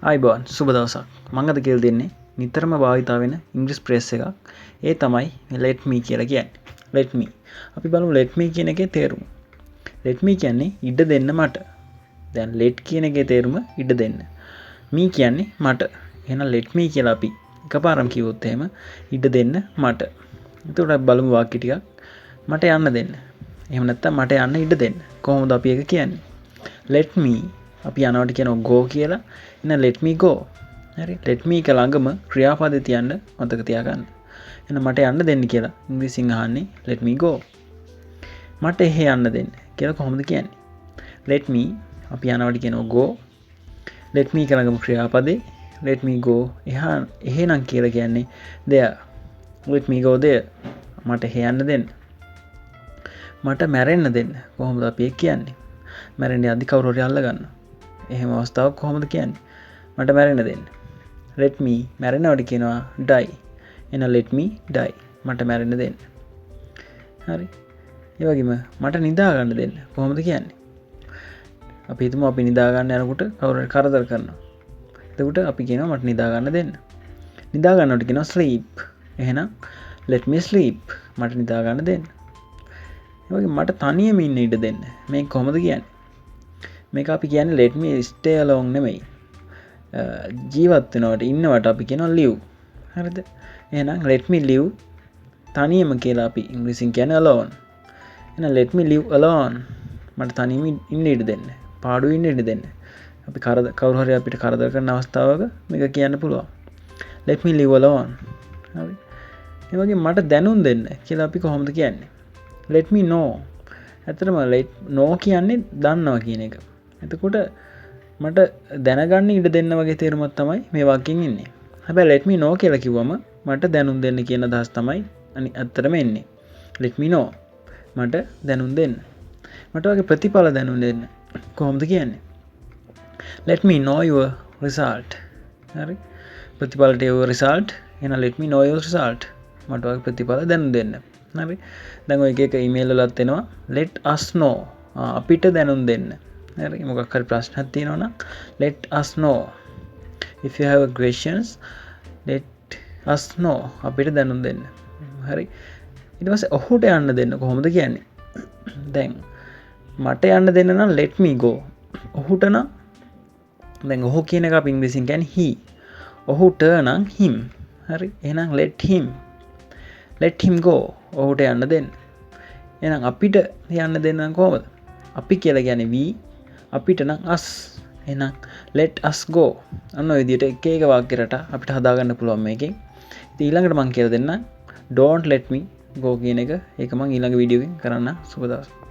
ආයිබෝන් සුබ දවසක්. මම අද කියලා දෙන්නේ නිතරම භාවිතා වෙන ඉංග්‍රීසි ෆ්‍රේස් එකක්. ඒ තමයි let me කියලා කියන්නේ. let me. අපි බලමු let me කියන එකේ තේරුම. let me කියන්නේ ඉඩ දෙන්න මට. දැන් let කියන එකේ තේරුම ඉඩ දෙන්න. me කියන්නේ මට. එහෙනම් let me කියලා අපි එකපාරම කිව්වොත් එහෙම ඉඩ දෙන්න මට. එතකොට අපි බලමු වාක්‍ය ටිකක්. මට යන්න දෙන්න. එහෙම නැත්නම් මට යන්න ඉඩ දෙන්න. කොහොමද අපි ඒක කියන්නේ? let me අපි යනවට කියනවා go කියලා. එහෙනම් let me go. හරි. let me එක ළඟම ක්‍රියාපදේ තියන්න මතක තියාගන්න. එහෙනම් මට යන්න දෙන්න කියලා ඉංග්‍රීසියෙන් අහන්නේ let me go. මට එහෙ යන්න දෙන්න කියලා කොහොමද කියන්නේ? let me අපි යනවට කියනවා go. let me එක ළඟම ක්‍රියාපදේ let me go. එහෙනම් කියලා කියන්නේ there. let me go there. මට එහෙ යන්න දෙන්න. මට මැරෙන්න දෙන්න. කොහොමද අපි ඒක කියන්නේ? මැරෙන්න යද්දි කවුරු හරි අල්ල ගන්නවා. එහෙම අවස්ථාවක් කොහොමද කියන්නේ? මට මැරෙන්න දෙන්න. let me මැරෙනවට කියනවා die. එහෙනම් let me die. මට මැරෙන්න දෙන්න. හරි. ඒ වගේම මට නිදා ගන්න දෙන්න. කොහොමද කියන්නේ? අපි හිතමු අපි නිදා ගන්න යනකොට කවුරු හරි කරදර කරනවා. එතකොට අපි කියනවා මට නිදා ගන්න දෙන්න. නිදා ගන්නවට කියනවා sleep. එහෙනම් let me sleep. මට නිදා ගන්න දෙන්න. ඒ වගේ මට තනියම ඉන්න ඉඩ දෙන්න. මේක කොහොමද කියන්නේ? මේක අපි කියන්නේ let me stay alone නෙමෙයි. ජීවත් වෙනවට ඉන්නවට අපි කියනවා live. හරිද? එහෙනම් let me live තනියම කියලා අපි ඉංග්‍රීසියෙන් කියන්නේ alone. එහෙනම් let me live alone. මට තනියම ඉන්න ඉඩ දෙන්න. පාඩුවේ ඉන්න ඉඩ දෙන්න. අපි කවුරු හරි අපිට කරදර කරන අවස්ථාවක මේක කියන්න පුළුවන්. let me live alone. හරි. ඒ වගේ මට දැනුම් දෙන්න කියලා අපි කොහොමද කියන්නේ? let me know. ඇත්තටම let know කියන්නේ දන්නවා කියන එක. එතකොට මට දැනගන්න ඉඩ දෙන්න වගේ තේරුමක් තමයි මේ වාක්‍යයෙන් ඉන්නේ. හැබැයි let me know කියලා කිව්වම මට දැනුම් දෙන්න කියන අදහස් තමයි ඇත්තටම එන්නේ. let me know. මට දැනුම් දෙන්න. මට වගේ ප්‍රතිඵල දැනුම් දෙන්න. කොහොමද කියන්නේ? let me know your result. හරි. ප්‍රතිඵලට your result. එහෙනම් let me know your result. මට වගේ ප්‍රතිඵල දැනුම් දෙන්න. හරි. දැන් ඔය එක ඊමේල් වලත් එනවා let us know. අපිට දැනුම් දෙන්න. හරි. මොකක් හරි ප්‍රශ්නයක් තියෙනවා නම් let us know. if you have questions let us know. අපිට දැනුම් දෙන්න. හරි. ඊට පස්සේ ඔහුට යන්න දෙන්න කොහොමද කියන්නේ? දැන් මට යන්න දෙන්න නම් let me go. ඔහුට නම් දැන් ඔහු කියන එක අපි ඉංග්‍රීසියෙන් කියන්නේ he. ඔහුට නම් him. හරි. එහෙනම් let him go. ඔහුට යන්න දෙන්න. එහෙනම් අපිට යන්න දෙන්න නම් කොහොමද? අපි කියලා කියන්නේ we. අපිට නම් us. එහෙනම් let us go. අන්න ඔය විදිහට එක එක වාක්‍ය රට අපිට හදාගන්න පුළුවන් මේකෙන්. ඉතින් ඊළඟට මම කියලා දෙන්නම් don't let me go කියන එක. ඒක මම ඊළඟ වීඩියෝ එකෙන් කරන්න. සුබ දවසක්.